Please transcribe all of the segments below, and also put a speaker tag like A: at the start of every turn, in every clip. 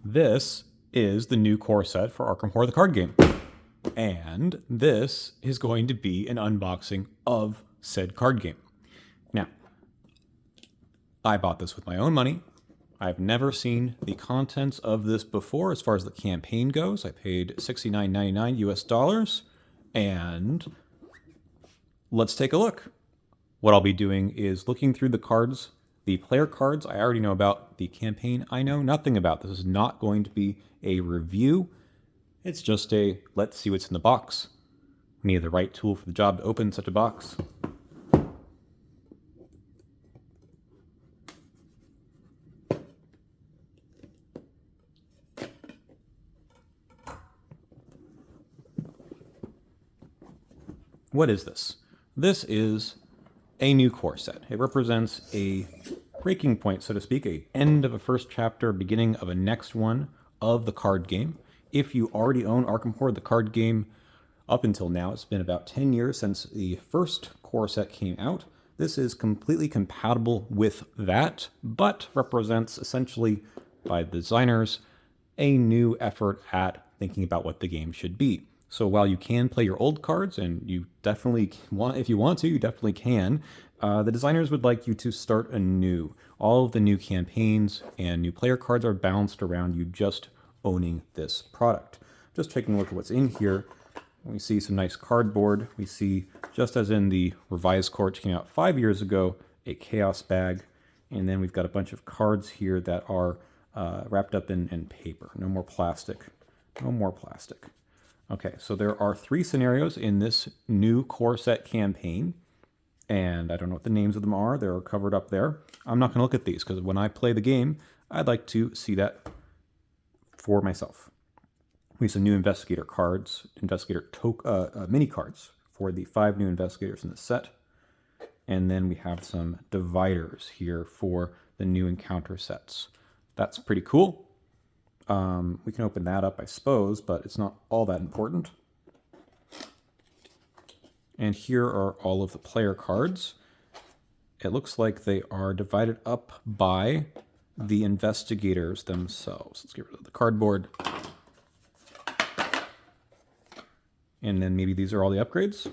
A: This is the new core set for Arkham Horror the card game. And this is going to be an unboxing of said card game. Now, I bought this with my own money. I've never seen the contents of this before as far as the campaign goes. I paid $69.99 US dollars, and let's take a look. What I'll be doing is looking through the cards. The player cards I already know about. The campaign I know nothing about. This is not going to be a review. It's just a let's see what's in the box. We need the right tool for the job to open such a box. What is this? This is a new core set. It represents a breaking point, so to speak, a end of a first chapter, beginning of a next one of the card game. If you already own Arkham Horror, the card game, up until now, it's been about 10 years since the first core set came out. This is completely compatible with that, but represents essentially, by the designers, a new effort at thinking about what the game should be. So while you can play your old cards, and you definitely want, if you want to, you definitely can, the designers would like you to start anew. All of the new campaigns and new player cards are balanced around you just owning this product. Just taking a look at what's in here, we see some nice cardboard. We see, just as in the revised core, which came out 5 years ago, a chaos bag. And then we've got a bunch of cards here that are wrapped up in paper. No more plastic. No more plastic. Okay, so there are 3 scenarios in this new core set campaign, and I don't know what the names of them are. They're covered up there. I'm not going to look at these because when I play the game, I'd like to see that for myself. We have some new investigator cards, mini cards for the 5 new investigators in the set, and then we have some dividers here for the new encounter sets. That's pretty cool. We can open that up, I suppose, but it's not all that important. And here are all of the player cards. It looks like they are divided up by the investigators themselves. Let's get rid of the cardboard. And then maybe these are all the upgrades.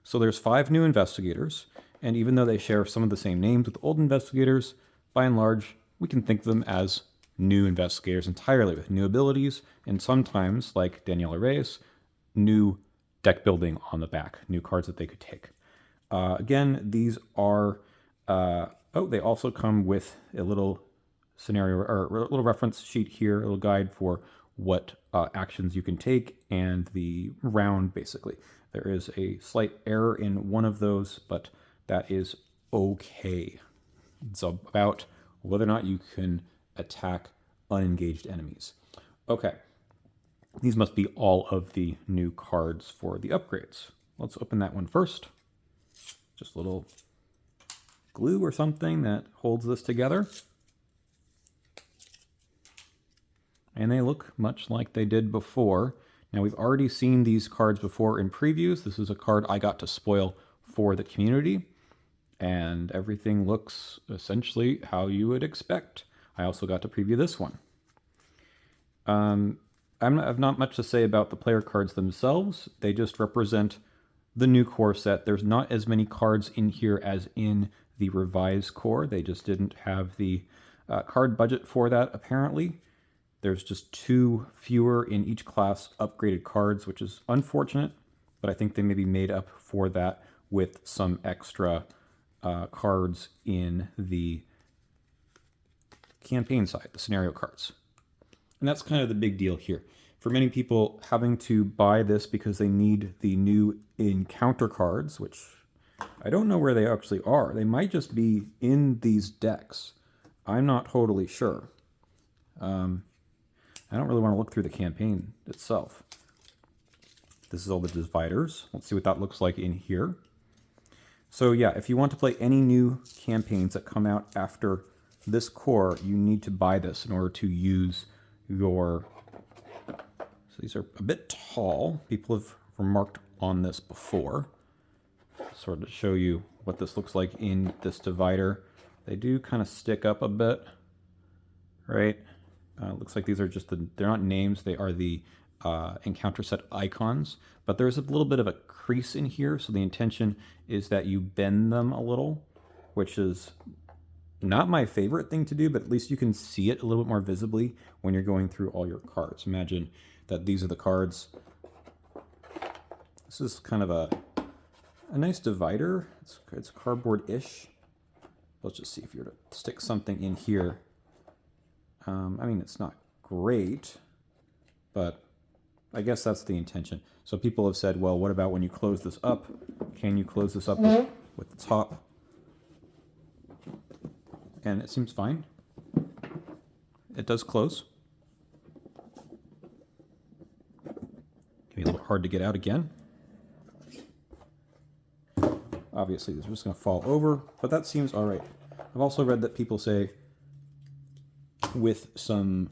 A: So there's 5 new investigators, and even though they share some of the same names with old investigators, by and large, we can think of them as new investigators entirely with new abilities, and sometimes, like Daniela Reyes, new deck building on the back, new cards that they could take. Again, these are, they also come with a little scenario, or a little reference sheet here, a little guide for what actions you can take, and the round, basically. There is a slight error in one of those, but that is okay. It's about whether or not you can attack unengaged enemies. Okay, these must be all of the new cards for the upgrades. Let's open that one first. Just a little glue or something that holds this together. And they look much like they did before. Now, we've already seen these cards before in previews. This is a card I got to spoil for the community, and everything looks essentially how you would expect. I also got to preview this one. I have not much to say about the player cards themselves. They just represent the new core set. There's not as many cards in here as in the revised core. They just didn't have the card budget for that, apparently. There's just 2 fewer in each class upgraded cards, which is unfortunate, but I think they maybe made up for that with some extra cards in the campaign side, the scenario cards. And that's kind of the big deal here. For many people, having to buy this because they need the new encounter cards, which I don't know where they actually are. They might just be in these decks. I'm not totally sure. I don't really want to look through the campaign itself. This is all the dividers. Let's see what that looks like in here. So yeah, if you want to play any new campaigns that come out after this core, you need to buy this in order to use your... So these are a bit tall. People have remarked on this before. Sort of show you what this looks like in this divider. They do kind of stick up a bit, right? Looks like these are just they're not names, they are the encounter set icons, but there's a little bit of a crease in here, so the intention is that you bend them a little, which is not my favorite thing to do, but at least you can see it a little bit more visibly when you're going through all your cards. Imagine that these are the cards. This is kind of a nice divider. It's cardboard-ish. Let's just see if you were to stick something in here. I mean, it's not great, but I guess that's the intention. So people have said, well, what about when you close this up? Can you close this up with the top? And it seems fine. It does close. Can be a little hard to get out again. Obviously, this is just going to fall over, but that seems all right. I've also read that people say with some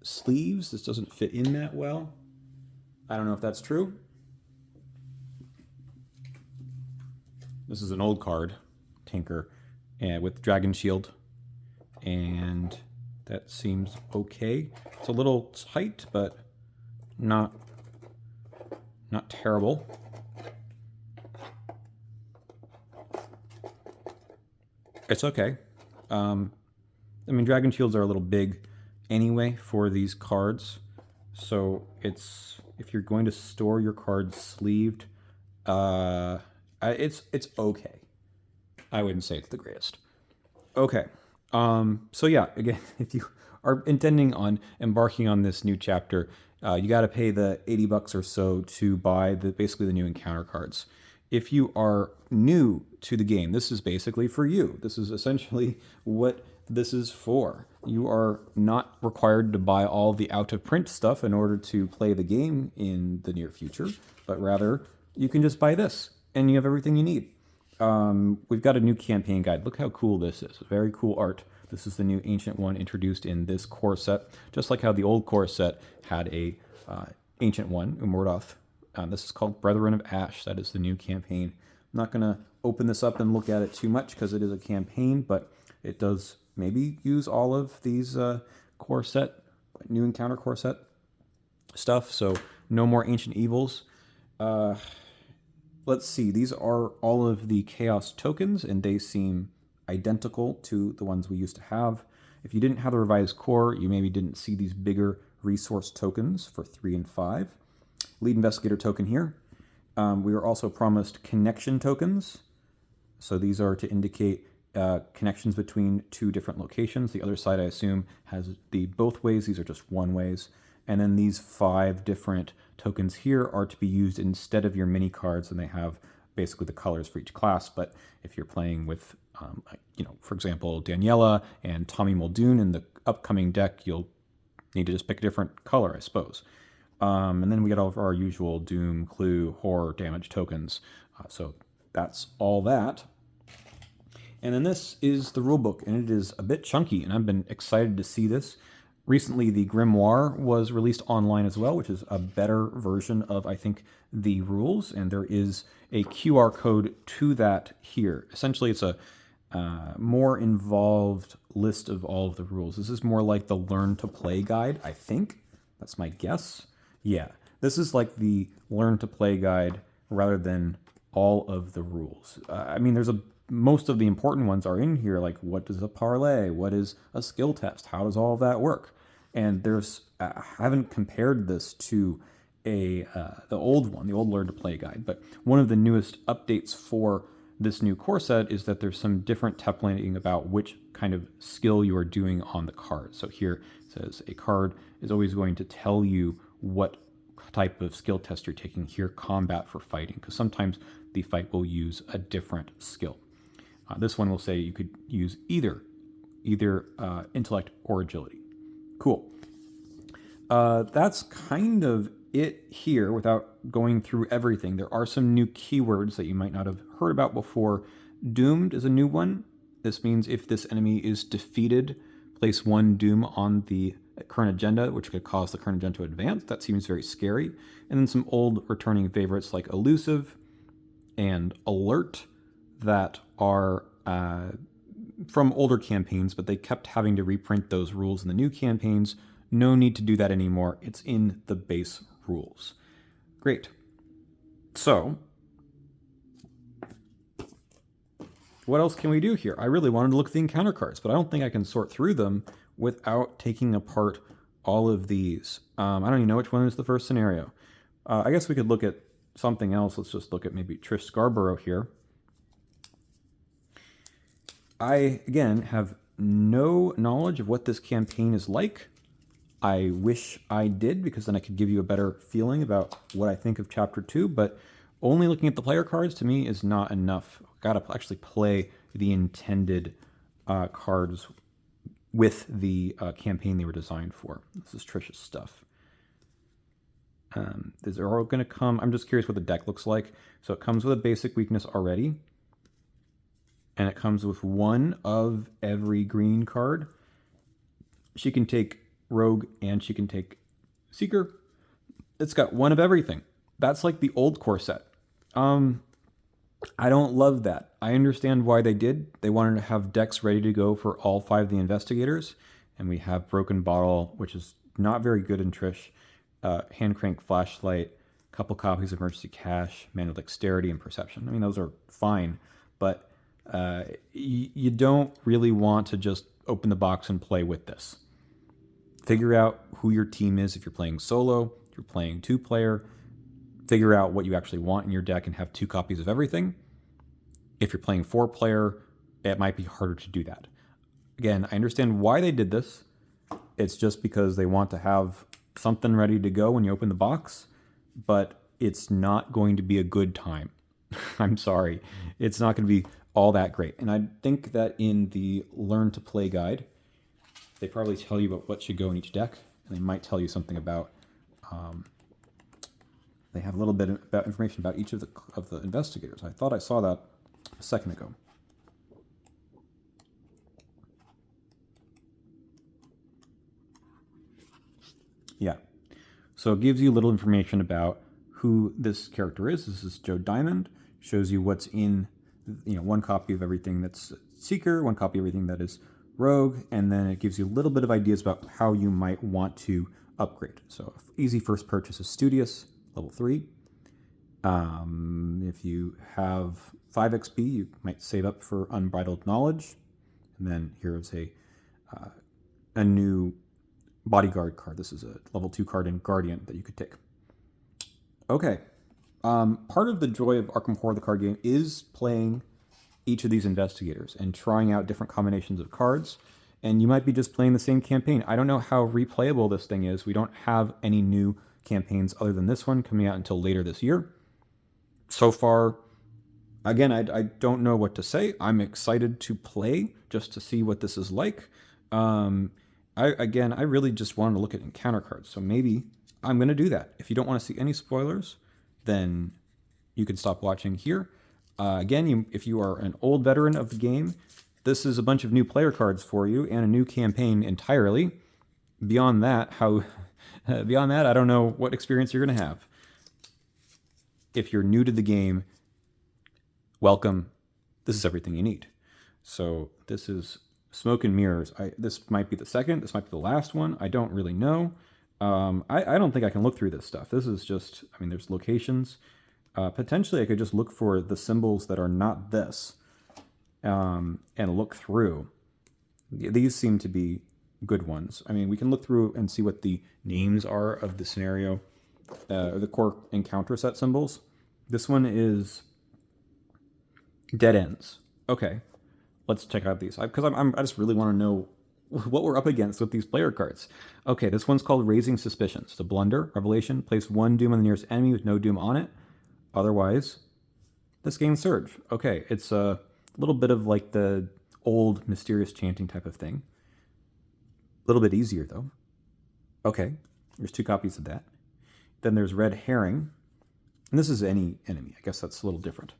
A: sleeves, this doesn't fit in that well. I don't know if that's true. This is an old card, Tinker, and with Dragon Shield, and that seems okay. It's a little tight, but not terrible. It's okay. I mean, Dragon Shields are a little big anyway for these cards, so if you're going to store your cards sleeved, it's okay. I wouldn't say it's the greatest. Okay. So yeah, again, if you are intending on embarking on this new chapter, you got to pay the $80 or so to buy basically the new encounter cards. If you are new to the game, this is basically for you. This is essentially what this is for. You are not required to buy all the out-of-print stuff in order to play the game in the near future, but rather you can just buy this and you have everything you need. We've got a new campaign guide. Look how cool this is. Very cool art. This is the new Ancient One introduced in this core set, just like how the old core set had a Ancient One, Umordoth. This is called Brethren of Ash. That is the new campaign. I'm not going to open this up and look at it too much because it is a campaign, but it does maybe use all of these core set, new encounter core set stuff. So no more Ancient Evils. Let's see. These are all of the Chaos tokens, and they seem identical to the ones we used to have. If you didn't have the revised core, you maybe didn't see these bigger resource tokens for 3 and 5. Lead Investigator token here. We were also promised connection tokens. So these are to indicate connections between 2 different locations. The other side, I assume, has the both ways. These are just one ways. And then these 5 different tokens here are to be used instead of your mini cards, and they have basically the colors for each class. But if you're playing with, for example, Daniela and Tommy Muldoon in the upcoming deck, you'll need to just pick a different color, I suppose. And then we get all of our usual Doom, Clue, Horror, Damage tokens. So that's all that. And then this is the rulebook, and it is a bit chunky, and I've been excited to see this. Recently, the Grimoire was released online as well, which is a better version of, I think, the rules, and there is a QR code to that here. Essentially, it's a more involved list of all of the rules. This is more like the Learn to Play guide, I think. That's my guess. Yeah, this is like the Learn to Play guide rather than all of the rules. I mean, most of the important ones are in here, like what is a parlay, what is a skill test, how does all of that work? And I haven't compared this to the old one, the old Learn to Play guide, but one of the newest updates for this new core set is that there's some different templating about which kind of skill you are doing on the card. So here it says a card is always going to tell you what type of skill test you're taking. Here, combat for fighting, because sometimes the fight will use a different skill. This one will say you could use either intellect or agility. Cool. That's kind of it here without going through everything. There are some new keywords that you might not have heard about before. Doomed is a new one. This means if this enemy is defeated, place 1 doom on the current agenda, which could cause the current agenda to advance. That seems very scary. And then some old returning favorites like elusive and alert that are from older campaigns, but they kept having to reprint those rules in the new campaigns. No need to do that anymore. It's in the base rules. Great. So, what else can we do here? I really wanted to look at the encounter cards, but I don't think I can sort through them without taking apart all of these. I don't even know which one is the first scenario. I guess we could look at something else. Let's just look at maybe Trish Scarborough here. I, again, have no knowledge of what this campaign is like. I wish I did, because then I could give you a better feeling about what I think of Chapter 2, but only looking at the player cards to me is not enough. Gotta actually play the intended cards with the campaign they were designed for. This is Trish's stuff. Is there all going to come? I'm just curious what the deck looks like. So it comes with a basic weakness already, and it comes with one of every green card. She can take Rogue and she can take Seeker. It's got one of everything. That's like the old core set. I don't love that. I understand why they did. They wanted to have decks ready to go for all 5 of the investigators, and we have Broken Bottle, which is not very good in Trish, Hand Crank Flashlight, a couple copies of Emergency Cash, Manual Dexterity, and Perception. I mean, those are fine, but you don't really want to just open the box and play with this. Figure out who your team is if you're playing solo, if you're playing 2-player. Figure out what you actually want in your deck and have 2 copies of everything. If you're playing 4-player, it might be harder to do that. Again, I understand why they did this. It's just because they want to have something ready to go when you open the box, but it's not going to be a good time. I'm sorry. It's not going to be all that great. And I think that in the Learn to Play guide, they probably tell you about what should go in each deck, and they might tell you something about... they have a little bit about information about each of the investigators. I thought I saw that a second ago. Yeah. So it gives you a little information about who this character is. This is Joe Diamond. Shows you what's in, one copy of everything that's Seeker, one copy of everything that is Rogue, and then it gives you a little bit of ideas about how you might want to upgrade. So easy first purchase is Studious, level 3. If you have 5 XP, you might save up for Unbridled Knowledge. And then here's a new Bodyguard card. This is a level 2 card in Guardian that you could take. Okay. Part of the joy of Arkham Horror, the card game, is playing each of these investigators and trying out different combinations of cards. And you might be just playing the same campaign. I don't know how replayable this thing is. We don't have any new campaigns other than this one coming out until later this year. So far, again, I don't know what to say. I'm excited to play just to see what this is like. I really just wanted to look at encounter cards, so maybe I'm going to do that. If you don't want to see any spoilers, then you can stop watching here. If you are an old veteran of the game, this is a bunch of new player cards for you and a new campaign entirely. Beyond that, I don't know what experience you're going to have. If you're new to the game, welcome. This is everything you need. So this is Smoke and Mirrors. This might be the second. This might be the last one. I don't really know. I don't think I can look through this stuff. This is just, there's locations. Potentially I could just look for the symbols that are not this and look through. These seem to be good ones. We can look through and see what the names are of the scenario, the core encounter set symbols. This one is Dead Ends. Okay, let's check out these, because I just really want to know what we're up against with these player cards. Okay, this one's called Raising Suspicions. It's a blunder, revelation. Place 1 doom on the nearest enemy with no doom on it. Otherwise, this gains surge. Okay, it's a little bit of like the old mysterious chanting type of thing. A little bit easier though. Okay, there's 2 copies of that. Then there's Red Herring. And this is any enemy. I guess that's a little different.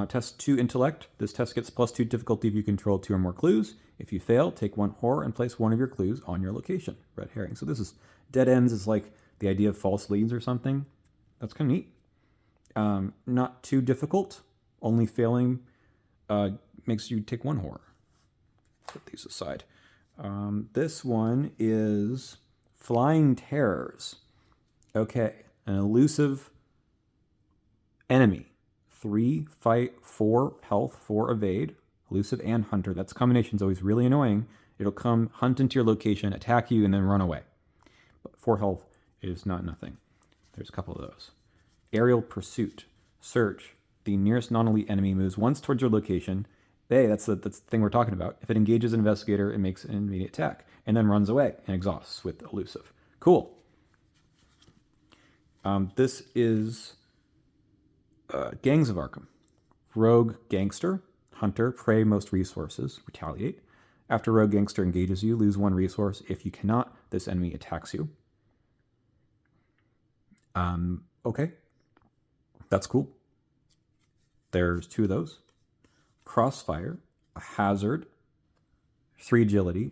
A: Test 2 Intellect. This test gets +2 difficulty if you control 2 or more clues. If you fail, take 1 horror and place 1 of your clues on your location. Red Herring. So this is Dead Ends is like the idea of false leads or something. That's kind of neat. Not too difficult. Only failing makes you take 1 horror. Put these aside. This one is Flying Terrors. Okay, an elusive enemy. 3 fight, 4 health, 4 evade. Elusive and hunter. That's combination's always really annoying. It'll come, hunt into your location, attack you, and then run away. But 4 health is not nothing. There's a couple of those. Aerial Pursuit. Search. The nearest non-elite enemy moves once towards your location. Hey, that's the thing we're talking about. If it engages an investigator, it makes an immediate attack, and then runs away and exhausts with elusive. Cool. This is Gangs of Arkham. Rogue Gangster. Hunter. Prey most resources. Retaliate. After Rogue Gangster engages you, lose 1 resource. If you cannot, this enemy attacks you. Okay. That's cool. There's 2 of those. Crossfire, a hazard, 3 agility.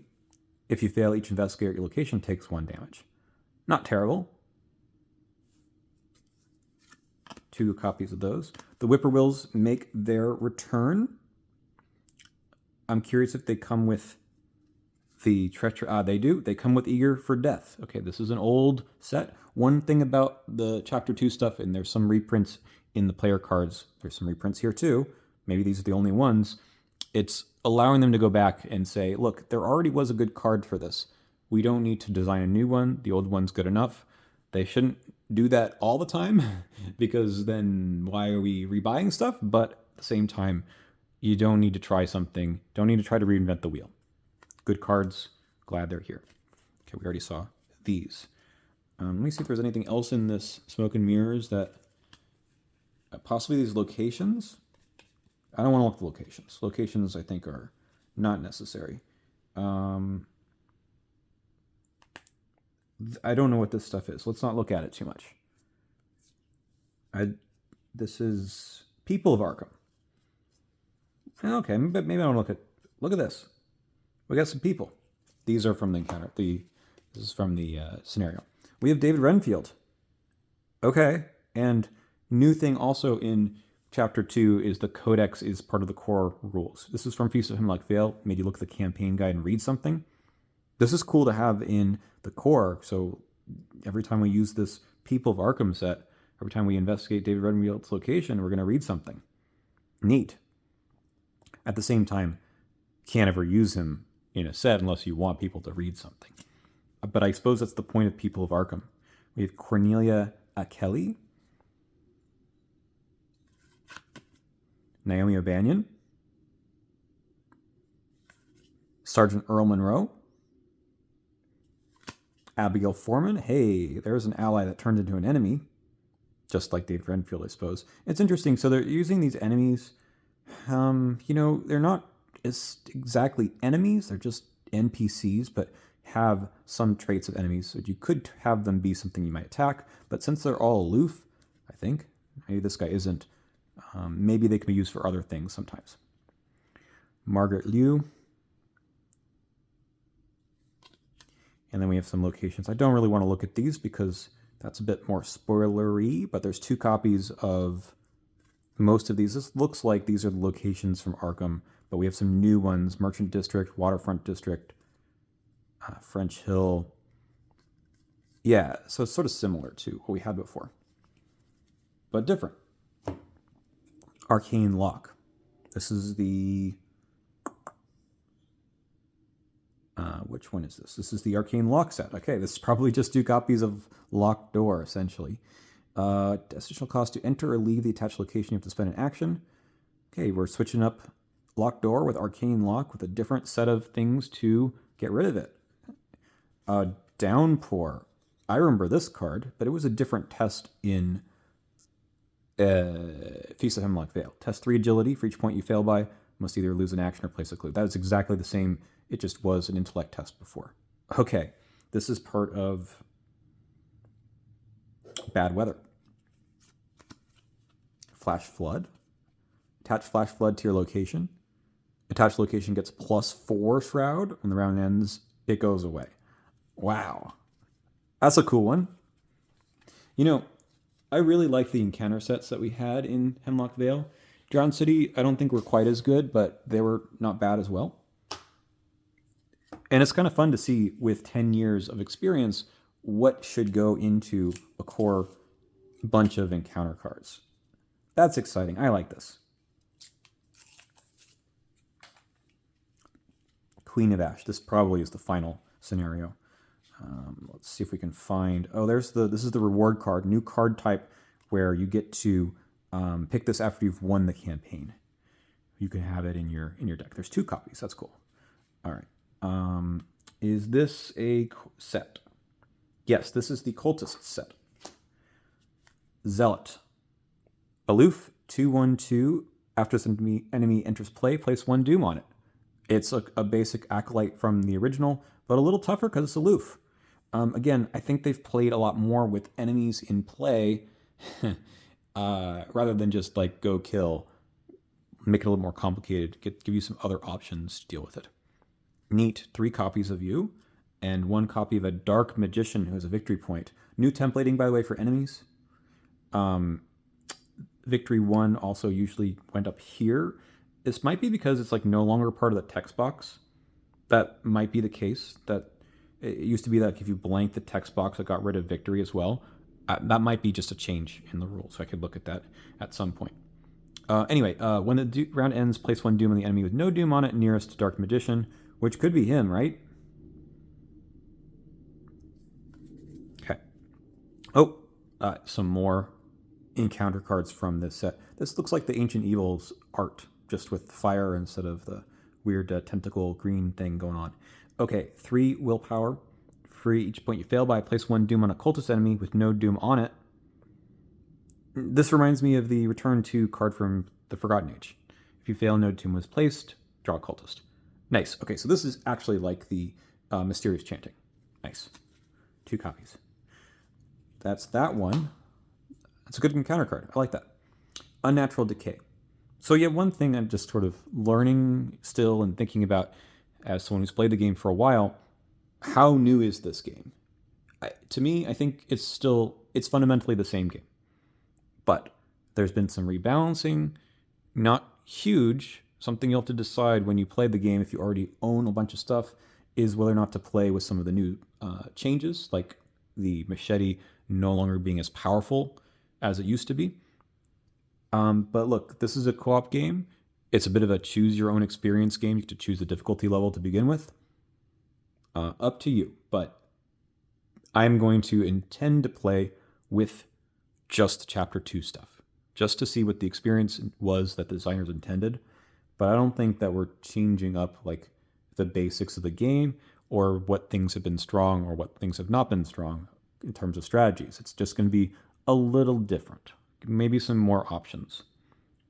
A: If you fail, each investigator at your location takes 1 damage. Not terrible. 2 copies of those. The Whippoorwills make their return. I'm curious if they come with the treachery. They do. They come with Eager for Death. Okay, this is an old set. One thing about the Chapter 2 stuff, and there's some reprints in the player cards. There's some reprints here too. Maybe these are the only ones. It's allowing them to go back and say, look, there already was a good card for this. We don't need to design a new one. The old one's good enough. They shouldn't do that all the time because then why are we rebuying stuff? But at the same time, you don't need to try something. Don't need to try to reinvent the wheel. Good cards. Glad they're here. Okay, we already saw these. Let me see if there's anything else in this Smoke and Mirrors that... possibly these locations. I don't want to look at the locations. Locations, I think, are not necessary. I don't know what this stuff is. Let's not look at it too much. This is People of Arkham. Okay, but maybe I don't look at this. We got some people. These are from the encounter. This is from the scenario. We have David Renfield. Okay, and new thing also in Chapter 2 is the Codex is part of the core rules. This is from Feast of Hemlock Vale. Made you look at the campaign guide and read something. This is cool to have in the core, so every time we use this People of Arkham set, every time we investigate David Renfield's location, we're going to read something. Neat. At the same time, can't ever use him in a set unless you want people to read something. But I suppose that's the point of People of Arkham. We have Cornelia Kelly, Naomi O'Banion, Sergeant Earl Monroe, Abigail Foreman. Hey, there's an ally that turned into an enemy, just like David Renfield, I suppose. It's interesting. So they're using these enemies. They're not exactly enemies. They're just NPCs, but have some traits of enemies. So you could have them be something you might attack. But since they're all aloof, I think, maybe this guy isn't. Maybe they can be used for other things sometimes. Margaret Liu. And then we have some locations. I don't really want to look at these because that's a bit more spoilery, but there's 2 copies of most of these. This looks like these are the locations from Arkham, but we have some new ones. Merchant District, Waterfront District, French Hill. Yeah, so it's sort of similar to what we had before, but different. Arcane Lock. This is the... which one is this? This is the Arcane Lock set. Okay, this is probably just 2 copies of Locked Door, essentially. Additional cost to enter or leave the attached location. You have to spend an action. Okay, we're switching up Locked Door with Arcane Lock with a different set of things to get rid of it. Downpour. I remember this card, but it was a different test in Feast of Hemlock Vale. Test 3 agility. For each point you fail by, must either lose an action or place a clue. That is exactly the same. It just was an intellect test before. Okay, this is part of Bad Weather. Flash Flood. Attach Flash Flood to your location. Attached location gets +4 Shroud. When the round ends, it goes away. Wow. That's a cool one. I really like the encounter sets that we had in Hemlock Vale. Drowned City, I don't think were quite as good, but they were not bad as well. And it's kind of fun to see with 10 years of experience what should go into a core bunch of encounter cards. That's exciting. I like this. Queen of Ash. This probably is the final scenario. Let's see if we can find... Oh, this is the reward card. New card type where you get to pick this after you've won the campaign. You can have it in your deck. There's 2 copies. That's cool. All right. Is this a set? Yes, this is the Cultist set. Zealot. Aloof, 2/1/2. After this enemy enters play, place 1 Doom on it. It's a basic Acolyte from the original, but a little tougher because it's aloof. Again, I think they've played a lot more with enemies in play rather than just like go kill. Make it a little more complicated, give you some other options to deal with it. Neat, 3 copies of you, and 1 copy of a Dark Magician who has a victory point. New templating, by the way, for enemies. Victory 1 also usually went up here. This might be because it's like no longer part of the text box. That might be the case. That it used to be that if you blank the text box, it got rid of victory as well. That might be just a change in the rules, so I could look at that at some point. Anyway, when the round ends, place 1 Doom on the enemy with no Doom on it nearest Dark Magician, which could be him, right? Okay. Oh, some more encounter cards from this set. This looks like the Ancient Evils art, just with fire instead of the weird tentacle green thing going on. Okay, 3 willpower. Free each point you fail by. Place 1 Doom on a cultist enemy with no Doom on it. This reminds me of the Return to card from the Forgotten Age. If you fail, no Doom was placed, draw a cultist. Nice. Okay, so this is actually like the Mysterious Chanting. Nice. 2 copies. That's that one. That's a good encounter card. I like that. Unnatural Decay. So yeah, one thing I'm just sort of learning still and thinking about as someone who's played the game for a while, how new is this game? To me, I think it's fundamentally the same game. But there's been some rebalancing, not huge. Something you'll have to decide when you play the game, if you already own a bunch of stuff, is whether or not to play with some of the new changes, like the machete no longer being as powerful as it used to be. But look, this is a co-op game. It's a bit of a choose your own experience game. You have to choose the difficulty level to begin with. Up to you. But I'm going to intend to play with just Chapter 2 stuff, just to see what the experience was that the designers intended. But I don't think that we're changing up like the basics of the game or what things have been strong or what things have not been strong in terms of strategies. It's just going to be a little different. Maybe some more options.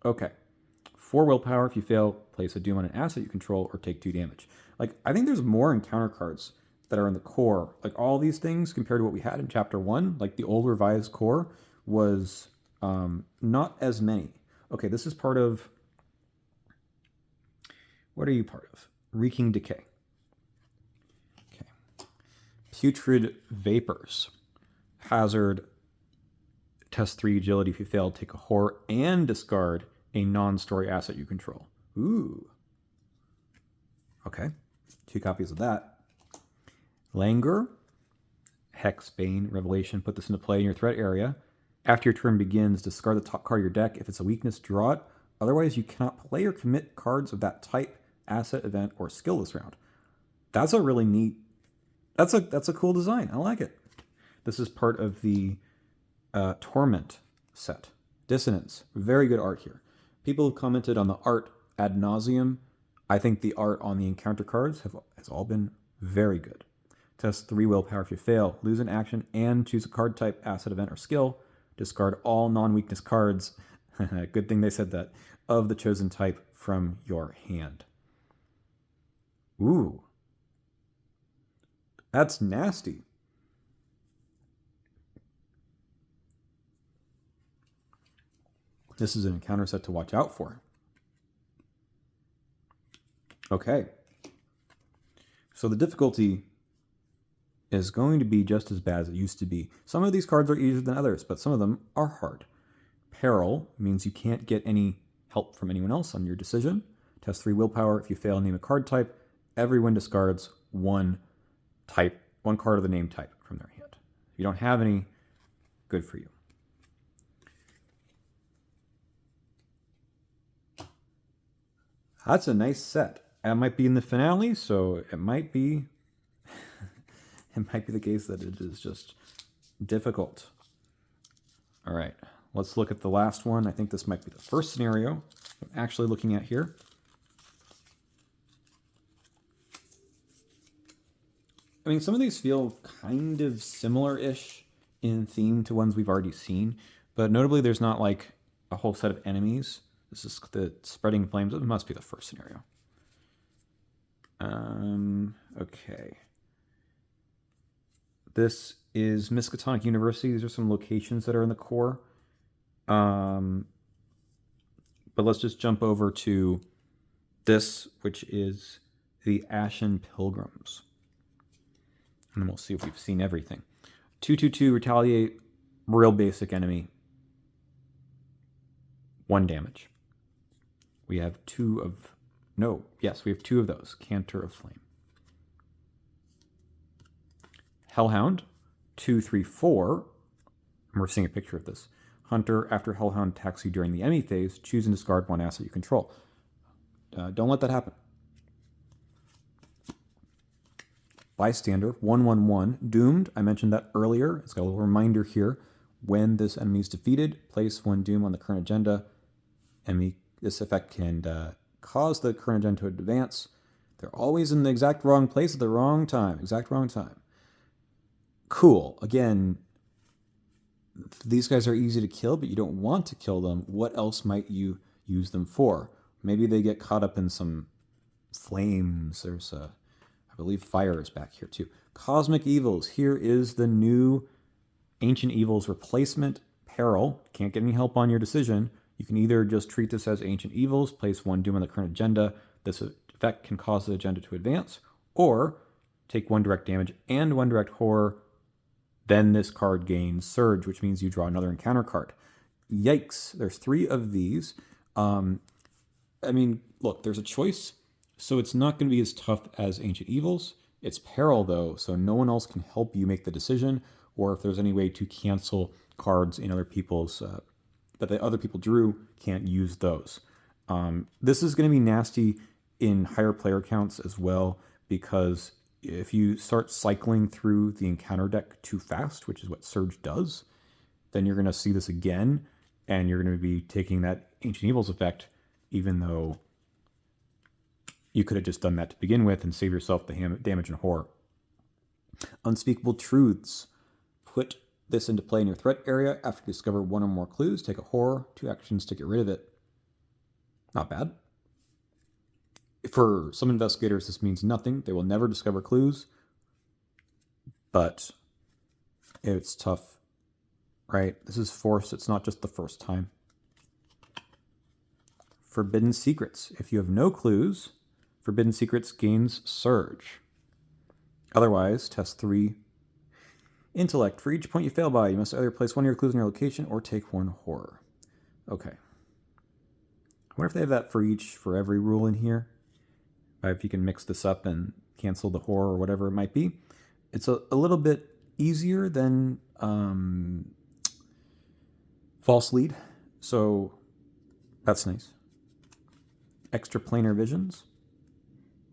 A: Okay. 4 willpower. If you fail, place a Doom on an asset you control or take 2 damage. Like, I think there's more encounter cards that are in the core. Like, all these things compared to what we had in Chapter 1, like the old revised core, was not as many. Okay, this is part of... What are you part of? Reeking Decay. Okay. Putrid Vapors. Hazard. Test 3 agility. If you fail, take a horror and discard a non-story asset you control. Ooh. Okay. 2 copies of that. Languor. Hexbane. Revelation. Put this into play in your threat area. After your turn begins, discard the top card of your deck. If it's a weakness, draw it. Otherwise, you cannot play or commit cards of that type, asset, event, or skill this round. That's a really neat... That's a cool design. I like it. This is part of the Torment set. Dissonance. Very good art here. People have commented on the art ad nauseum. I think the art on the encounter cards has all been very good. Test 3 willpower if you fail. Lose an action and choose a card type, asset, event, or skill. Discard all non-weakness cards. Good thing they said that. Of the chosen type from your hand. Ooh. That's nasty. This is an encounter set to watch out for. Okay. So the difficulty is going to be just as bad as it used to be. Some of these cards are easier than others, but some of them are hard. Peril means you can't get any help from anyone else on your decision. Test 3 willpower. If you fail, name a card type. Everyone discards one card of the name type from their hand. If you don't have any, good for you. That's a nice set. That might be in the finale, so it might be it might be the case that it is just difficult. All right, let's look at the last one. I think this might be the first scenario I'm actually looking at here. I mean, some of these feel kind of similar-ish in theme to ones we've already seen, but notably there's not like a whole set of enemies. This is the spreading flames. It must be the first scenario. Okay. This is Miskatonic University. These are some locations that are in the core. But let's just jump over to this, which is the Ashen Pilgrims. And then we'll see if we've seen everything. 2/2/2, retaliate, real basic enemy. 1 damage. We have two of those. Canter of Flame. Hellhound, 2/3/4. And we're seeing a picture of this. Hunter, after Hellhound attacks you during the enemy phase, choose and discard 1 asset you control. Don't let that happen. Bystander, 1/1/1. Doomed, I mentioned that earlier. It's got a little reminder here. When this enemy is defeated, place 1 doom on the current agenda. This effect can cause the current agenda to advance. They're always in the exact wrong place at the wrong time. Exact wrong time. Cool. Again, these guys are easy to kill, but you don't want to kill them. What else might you use them for? Maybe they get caught up in some flames. There's I believe fire is back here too. Cosmic Evils. Here is the new Ancient Evils replacement. Peril. Can't get any help on your decision. You can either just treat this as Ancient Evils, place 1 doom on the current agenda. This effect can cause the agenda to advance, or take 1 direct damage and 1 direct horror. Then this card gains Surge, which means you draw another encounter card. Yikes. There's 3 of these. I mean, look, there's a choice, so it's not going to be as tough as Ancient Evils. It's Peril, though, so no one else can help you make the decision, or if there's any way to cancel cards in other people's that the other people drew, can't use those. This is going to be nasty in higher player counts as well, because if you start cycling through the encounter deck too fast, which is what Surge does, then you're going to see this again, and you're going to be taking that Ancient Evils effect, even though you could have just done that to begin with and save yourself the damage and horror. Unspeakable Truths. Put this into play in your threat area. After you discover 1 or more clues, take a horror, 2 actions to get rid of it. Not bad. For some investigators, this means nothing. They will never discover clues. But it's tough, right? This is force. It's not just the first time. Forbidden Secrets. If you have no clues, Forbidden Secrets gains Surge. Otherwise, test 3 Intellect. For each point you fail by, you must either place 1 of your clues in your location or take 1 horror. Okay. I wonder if they have that for every rule in here. If you can mix this up and cancel the horror or whatever it might be. It's a little bit easier than False Lead, so that's nice. Extraplanar Visions.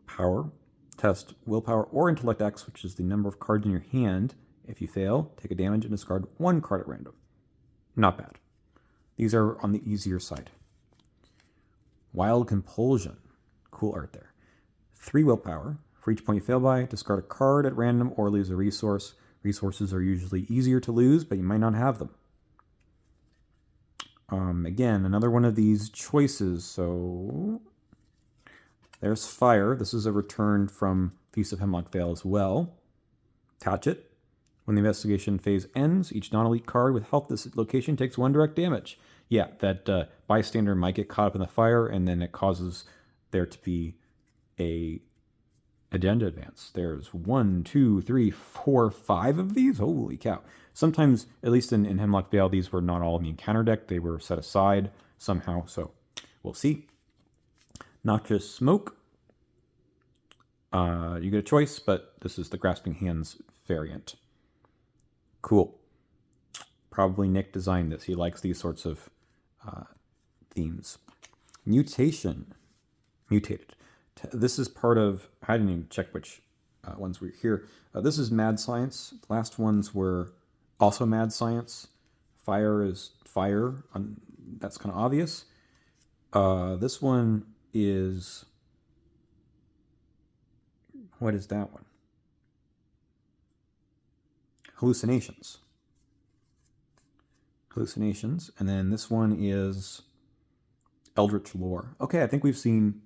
A: Power. Test Willpower or Intellect X, which is the number of cards in your hand. If you fail, take a damage and discard 1 card at random. Not bad. These are on the easier side. Wild Compulsion. Cool art there. 3 willpower. For each point you fail by, discard a card at random or lose a resource. Resources are usually easier to lose, but you might not have them. Again, another one of these choices. So there's Fire. This is a return from Feast of Hemlock Vale as well. Attach it. When the investigation phase ends, each non-elite card with health this location takes 1 direct damage. Yeah, that bystander might get caught up in the fire, and then it causes there to be a agenda advance. There's 1, 2, 3, 4, 5 of these? Holy cow. Sometimes, at least in Hemlock Vale, these were not all in the encounter deck. They were set aside somehow, so we'll see. Noxious Smoke. You get a choice, but this is the Grasping Hands variant. Cool. Probably Nick designed this. He likes these sorts of themes. Mutation. Mutated. This is part of, I didn't even check which ones were here. This is mad science. The last ones were also mad science. Fire is fire. That's kind of obvious. This one is, what is that one? Hallucinations. Hallucinations. And then this one is Eldritch Lore. Okay, I think we've seen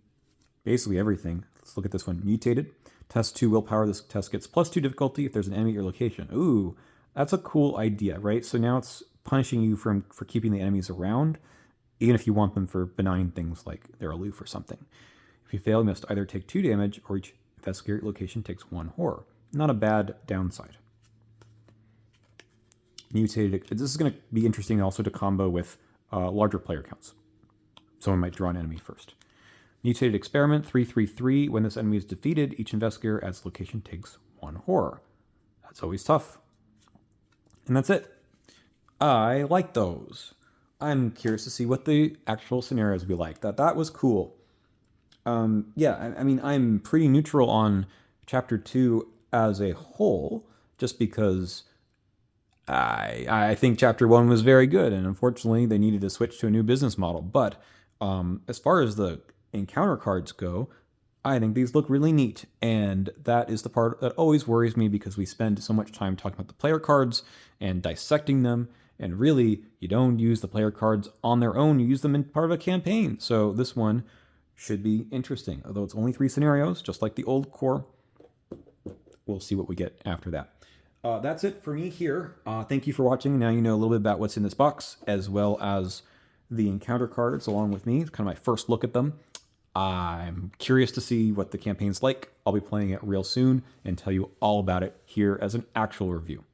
A: basically everything. Let's look at this one. Mutated. Test 2 willpower. This test gets +2 difficulty if there's an enemy at your location. Ooh, that's a cool idea, right? So now it's punishing you for keeping the enemies around, even if you want them for benign things like they're aloof or something. If you fail, you must either take 2 damage or each investigator location takes 1 horror. Not a bad downside. Mutated. This is going to be interesting also to combo with larger player counts. Someone might draw an enemy first. Mutated experiment 333. When this enemy is defeated, each investigator at its location takes 1 horror. That's always tough. And that's it. I like those. I'm curious to see what the actual scenarios will be like. That was cool. Yeah, I mean, I'm pretty neutral on Chapter 2 as a whole, just because I think Chapter 1 was very good, and unfortunately they needed to switch to a new business model. But as far as the encounter cards go, I think these look really neat, and that is the part that always worries me because we spend so much time talking about the player cards and dissecting them, and really, you don't use the player cards on their own, you use them in part of a campaign. So this one should be interesting, although it's only 3 scenarios, just like the old core. We'll see what we get after that. That's it for me here. Thank you for watching. Now you know a little bit about what's in this box, as well as the encounter cards along with me. It's kind of my first look at them. I'm curious to see what the campaign's like. I'll be playing it real soon and tell you all about it here as an actual review.